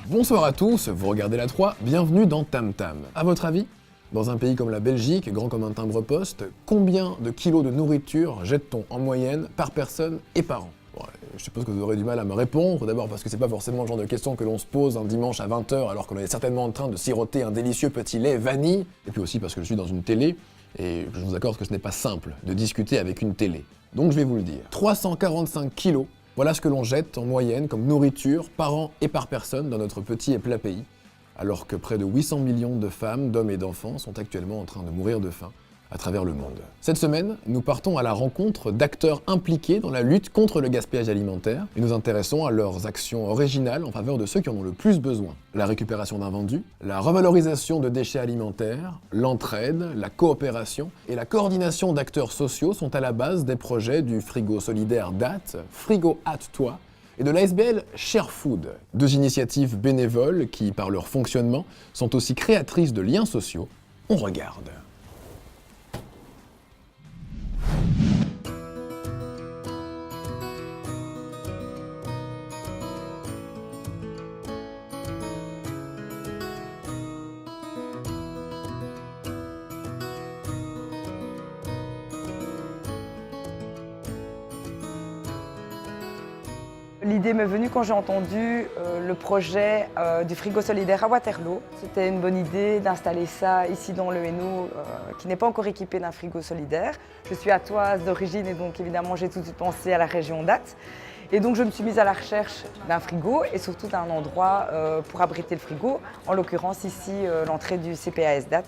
Bonsoir à tous, vous regardez la 3, bienvenue dans Tam Tam. À votre avis, dans un pays comme la Belgique, grand comme un timbre-poste, combien de kilos de nourriture jette-t-on en moyenne par personne et par an? Bon, je suppose que vous aurez du mal à me répondre, d'abord parce que c'est pas forcément le genre de question que l'on se pose un dimanche à 20h alors qu'on est certainement en train de siroter un délicieux petit lait vanille, et puis aussi parce que je suis dans une télé, et je vous accorde que ce n'est pas simple de discuter avec une télé. Donc je vais vous le dire, 345 kilos, voilà ce que l'on jette en moyenne comme nourriture par an et par personne dans notre petit et plat pays, alors que près de 800 millions de femmes, d'hommes et d'enfants sont actuellement en train de mourir de faim à travers le monde. Cette semaine, nous partons à la rencontre d'acteurs impliqués dans la lutte contre le gaspillage alimentaire et nous intéressons à leurs actions originales en faveur de ceux qui en ont le plus besoin. La récupération d'invendus, la revalorisation de déchets alimentaires, l'entraide, la coopération et la coordination d'acteurs sociaux sont à la base des projets du frigo solidaire DAT, Frigo Hâte Toi, et de l'ASBL Share Food, deux initiatives bénévoles qui, par leur fonctionnement, sont aussi créatrices de liens sociaux. On regarde. L'idée m'est venue quand j'ai entendu le projet du frigo solidaire à Waterloo. C'était une bonne idée d'installer ça ici dans le Hainaut, qui n'est pas encore équipé d'un frigo solidaire. Je suis attoise d'origine et donc évidemment j'ai tout de suite pensé à la région d'Ath. Et donc je me suis mise à la recherche d'un frigo et surtout d'un endroit pour abriter le frigo, en l'occurrence ici l'entrée du CPAS d'Ath.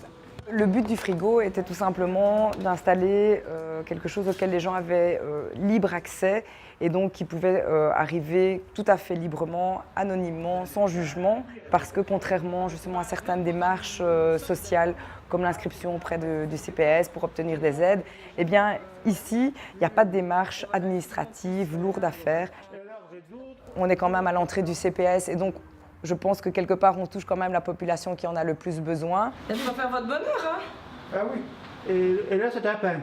Le but du frigo était tout simplement d'installer quelque chose auquel les gens avaient libre accès et donc qui pouvait arriver tout à fait librement, anonymement, sans jugement, parce que contrairement justement à certaines démarches sociales comme l'inscription auprès du CPS pour obtenir des aides, eh bien ici, il n'y a pas de démarche administrative lourde à faire. On est quand même à l'entrée du CPS et donc je pense que quelque part, on touche quand même la population qui en a le plus besoin. Ça va faire votre bonheur, hein? Ah oui. Et là, c'est un pain.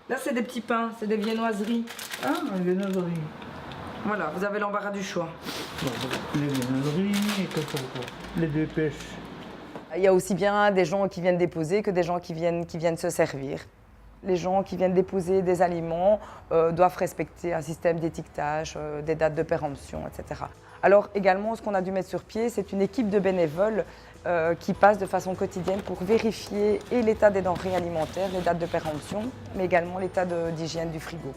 Là, c'est des petits pains, c'est des viennoiseries. Ah, les viennoiseries. Voilà, vous avez l'embarras du choix. Bon, les viennoiseries, et qu'est-ce qu'on voit? Les deux pêches. Il y a aussi bien des gens qui viennent déposer que des gens qui viennent se servir. Les gens qui viennent déposer des aliments doivent respecter un système d'étiquetage, des dates de péremption, etc. Alors également, ce qu'on a dû mettre sur pied, c'est une équipe de bénévoles qui passe de façon quotidienne pour vérifier et l'état des denrées alimentaires, les dates de péremption, mais également l'état d'hygiène du frigo.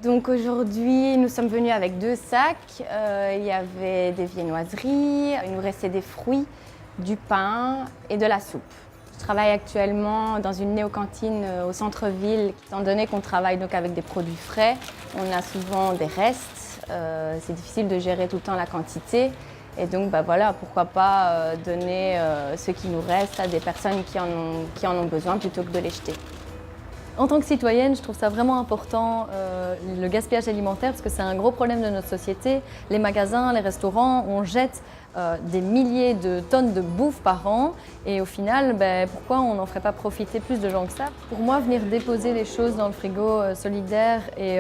Donc aujourd'hui, nous sommes venus avec 2 sacs. Il y avait des viennoiseries, il nous restait des fruits, du pain et de la soupe. Je travaille actuellement dans une néo-cantine au centre-ville. Étant donné qu'on travaille donc avec des produits frais, on a souvent des restes. C'est difficile de gérer tout le temps la quantité. Et donc voilà, pourquoi pas donner ce qui nous reste à des personnes qui en ont besoin plutôt que de les jeter. En tant que citoyenne, je trouve ça vraiment important, le gaspillage alimentaire, parce que c'est un gros problème de notre société. Les magasins, les restaurants, on jette des milliers de tonnes de bouffe par an. Et au final, pourquoi on n'en ferait pas profiter plus de gens que ça? Pour moi, venir déposer les choses dans le frigo solidaire et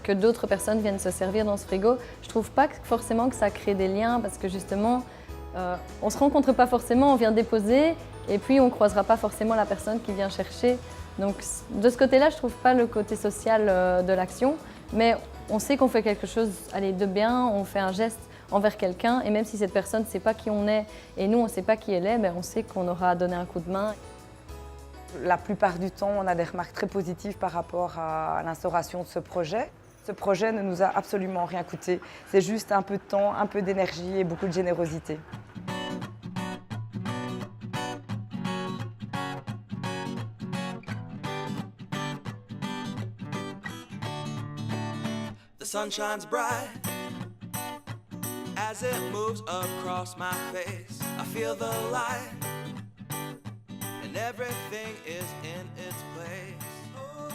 que d'autres personnes viennent se servir dans ce frigo, je trouve pas forcément que ça crée des liens, parce que justement, on se rencontre pas forcément, on vient déposer, et puis on croisera pas forcément la personne qui vient chercher. Donc de ce côté-là, je ne trouve pas le côté social de l'action, mais on sait qu'on fait quelque chose de bien, on fait un geste envers quelqu'un, et même si cette personne ne sait pas qui on est, et nous on ne sait pas qui elle est, on sait qu'on aura donné un coup de main. La plupart du temps, on a des remarques très positives par rapport à l'instauration de ce projet. Ce projet ne nous a absolument rien coûté, c'est juste un peu de temps, un peu d'énergie et beaucoup de générosité. The sun shines bright as it moves across my face. I feel the light and everything is in its place.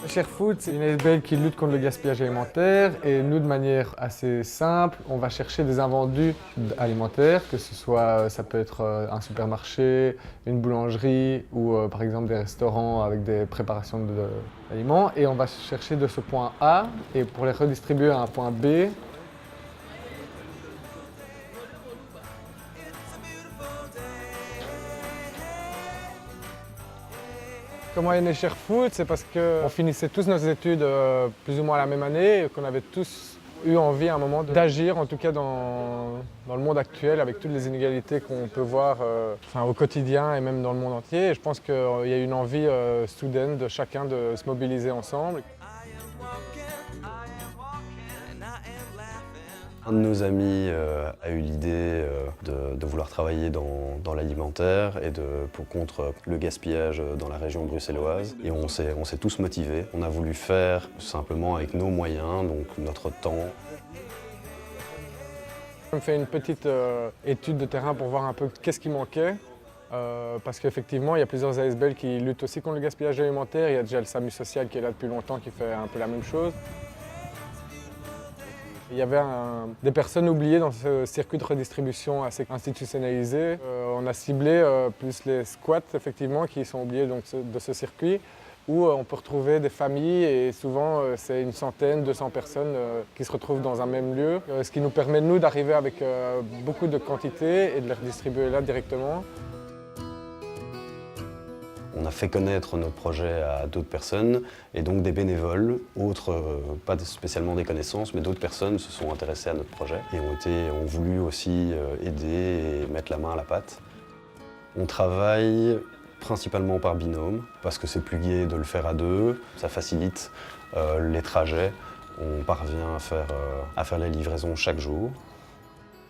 Share Food, c'est une ASBL qui lutte contre le gaspillage alimentaire et nous, de manière assez simple, on va chercher des invendus alimentaires, que ce soit, ça peut être un supermarché, une boulangerie ou par exemple des restaurants avec des préparations d'aliments, et on va chercher de ce point A et pour les redistribuer à un point B. Comment est né ShareFood? C'est parce qu'on finissait tous nos études plus ou moins à la même année et qu'on avait tous eu envie à un moment d'agir, en tout cas dans le monde actuel, avec toutes les inégalités qu'on peut voir au quotidien et même dans le monde entier. Et je pense qu'il y a une envie soudaine de chacun de se mobiliser ensemble. Un de nos amis a eu l'idée de vouloir travailler dans l'alimentaire et contre le gaspillage dans la région bruxelloise. Et on s'est tous motivés. On a voulu faire simplement avec nos moyens, donc notre temps. On fait une petite étude de terrain pour voir un peu qu'est-ce qui manquait. Parce qu'effectivement, il y a plusieurs ASBL qui luttent aussi contre le gaspillage alimentaire. Il y a déjà le SAMU social qui est là depuis longtemps, qui fait un peu la même chose. Il y avait des personnes oubliées dans ce circuit de redistribution assez institutionnalisé. On a ciblé plus les squats, effectivement, qui sont oubliés donc, de ce circuit, où on peut retrouver des familles et souvent c'est une centaine, 200 personnes qui se retrouvent dans un même lieu. Ce qui nous permet, nous, d'arriver avec beaucoup de quantité et de les redistribuer là directement. On a fait connaître notre projet à d'autres personnes et donc des bénévoles, pas spécialement des connaissances, mais d'autres personnes se sont intéressées à notre projet et ont voulu aussi aider et mettre la main à la pâte. On travaille principalement par binôme parce que c'est plus gai de le faire à deux, ça facilite les trajets, on parvient à faire les livraisons chaque jour.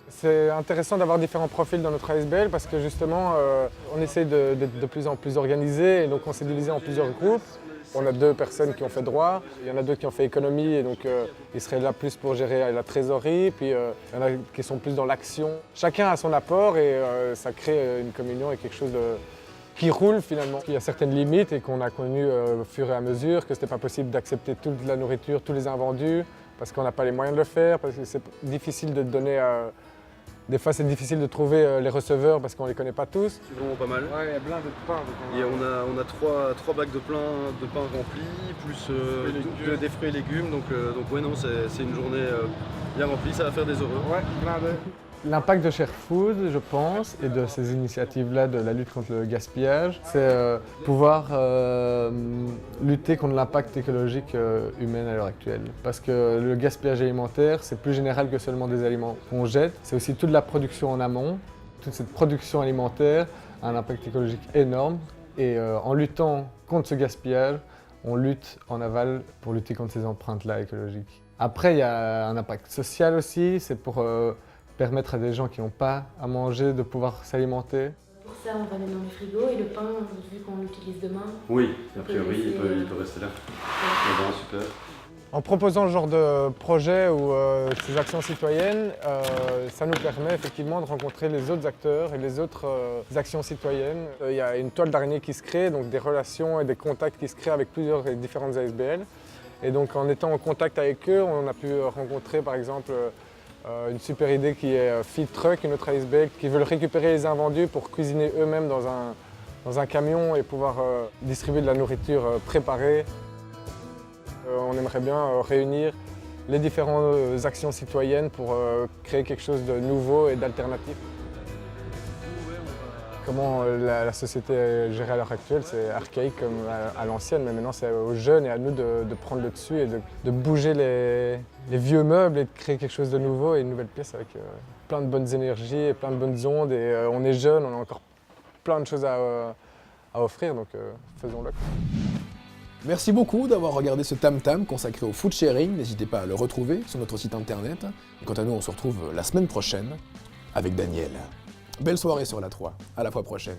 C'est intéressant d'avoir différents profils dans notre ASBL parce que justement, on essaie d'être de plus en plus organisé et donc on s'est divisé en plusieurs groupes. On a 2 personnes qui ont fait droit, il y en a 2 qui ont fait économie et donc ils seraient là plus pour gérer la trésorerie, puis il y en a qui sont plus dans l'action. Chacun a son apport et ça crée une communion et quelque chose qui roule finalement. Il y a certaines limites et qu'on a connues au fur et à mesure, que ce n'était pas possible d'accepter toute la nourriture, tous les invendus, parce qu'on n'a pas les moyens de le faire, parce que c'est difficile de donner... Des fois, c'est difficile de trouver les receveurs parce qu'on ne les connaît pas tous. C'est vraiment pas mal. Ouais, il y a plein de pain. Et on a trois bacs de pain remplis, plus des fruits et légumes. Donc ouais, non, c'est une journée bien remplie, ça va faire des heureux. Ouais, plein de... L'impact de ShareFood, je pense, et de ces initiatives-là de la lutte contre le gaspillage, c'est pouvoir lutter contre l'impact écologique humain à l'heure actuelle. Parce que le gaspillage alimentaire, c'est plus général que seulement des aliments qu'on jette, c'est aussi toute la production en amont. Toute cette production alimentaire a un impact écologique énorme. Et en luttant contre ce gaspillage, on lutte en aval pour lutter contre ces empreintes-là écologiques. Après, il y a un impact social aussi, c'est pour permettre à des gens qui n'ont pas à manger de pouvoir s'alimenter. Pour ça, on va mettre dans le frigo et le pain, vu qu'on l'utilise demain. Oui, a priori, il peut rester là. Ouais. Super. En proposant ce genre de projet ou ces actions citoyennes, ça nous permet effectivement de rencontrer les autres acteurs et les autres actions citoyennes. Il y a une toile d'araignée qui se crée, donc des relations et des contacts qui se créent avec plusieurs et différentes ASBL. Et donc en étant en contact avec eux, on a pu rencontrer par exemple une super idée qui est Feed Truck, une autre ASBL qui veulent récupérer les invendus pour cuisiner eux-mêmes dans un camion et pouvoir distribuer de la nourriture préparée. On aimerait bien réunir les différentes actions citoyennes pour créer quelque chose de nouveau et d'alternatif. Comment la société est gérée à l'heure actuelle, c'est archaïque comme à l'ancienne, mais maintenant c'est aux jeunes et à nous de prendre le dessus et de bouger les vieux meubles et de créer quelque chose de nouveau et une nouvelle pièce avec plein de bonnes énergies et plein de bonnes ondes. Et on est jeunes, on a encore plein de choses à offrir, donc faisons-le. Merci beaucoup d'avoir regardé ce Tam Tam consacré au food sharing. N'hésitez pas à le retrouver sur notre site internet. Et quant à nous, on se retrouve la semaine prochaine avec Daniel. Belle soirée sur la 3. À la fois prochaine.